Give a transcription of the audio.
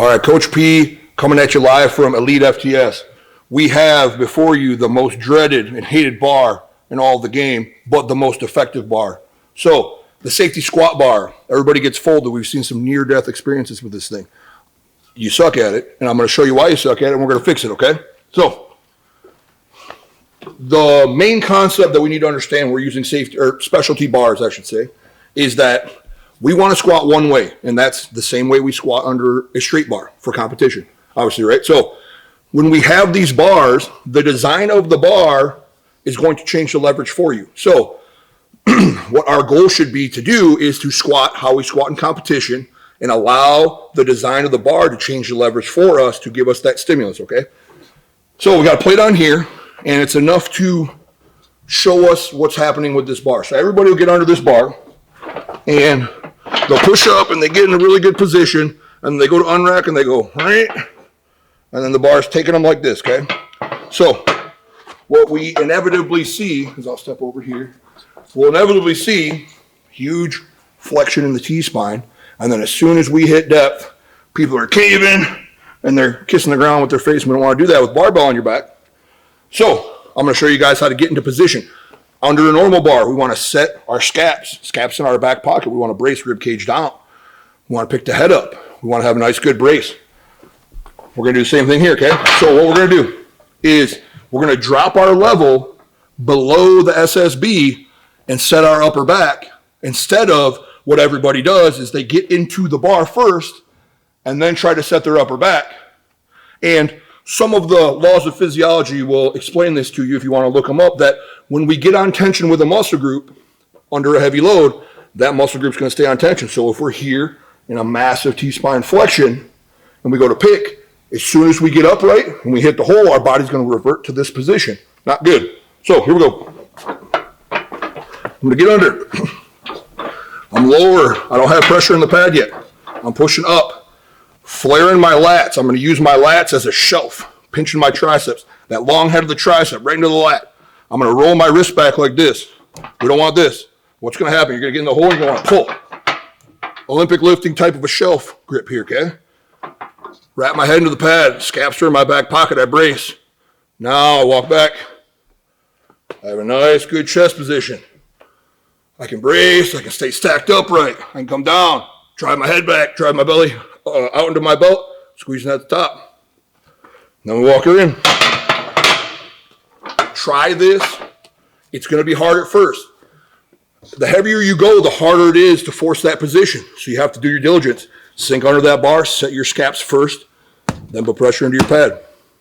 All right, Coach P coming at you live from Elite FTS. We have before you the most dreaded and hated bar in all of the game, but the most effective bar. So the safety squat bar, everybody gets folded. We've seen some near-death experiences with this thing. You suck at it, and I'm going to show you why you suck at it, and we're going to fix it, okay? So the main concept that we need to understand, we're using safety or specialty bars, I should say, is that we want to squat one way, and that's the same way we squat under a straight bar for competition, obviously, right? So when we have these bars, the design of the bar is going to change the leverage for you. So what our goal should be to do is to squat how we squat in competition and allow the design of the bar to change the leverage for us to give us that stimulus, okay? So we got a plate on here, and it's enough to show us what's happening with this bar. So everybody will get under this bar, and they'll push up, and they get in a really good position, and they go to unrack, and they go, right? And then the bar's taking them like this, okay? So what we inevitably see, is I'll step over here, we'll inevitably see huge flexion in the T-spine, and then as soon as we hit depth, people are caving, and they're kissing the ground with their face. We don't want to do that with barbell on your back. So I'm going to show you guys how to get into position. Under a normal bar, we want to set our scaps in our back pocket. We want to brace rib cage down. We want to pick the head up. We want to have a nice, good brace. We're going to do the same thing here, okay? So what we're going to do is we're going to drop our level below the SSB and set our upper back. Instead of what everybody does is they get into the bar first and then try to set their upper back. And some of the laws of physiology will explain this to you if you want to look them up, that when we get on tension with a muscle group under a heavy load, that muscle group's going to stay on tension. So if we're here in a massive T-spine flexion and we go to pick, as soon as we get upright and we hit the hole, our body's going to revert to this position. Not good. So here we go. I'm going to get under. I'm lower. I don't have pressure in the pad yet. I'm pushing up. Flaring my lats. I'm going to use my lats as a shelf, pinching my triceps. That long head of the tricep right into the lat. I'm going to roll my wrist back like this. We don't want this. What's going to happen? You're going to get in the hole and you're going to pull. Olympic lifting type of a shelf grip here, okay? Wrap my head into the pad. Scaps are in my back pocket. I brace. Now I walk back. I have a nice, good chest position. I can brace. I can stay stacked upright. I can come down, drive my head back, drive my belly out into my belt, squeezing at the top. Then we walk her in. Try this. It's going to be hard at first. The heavier you go, the harder it is to force that position. So you have to do your diligence. Sink under that bar, set your scaps first, then put pressure into your pad.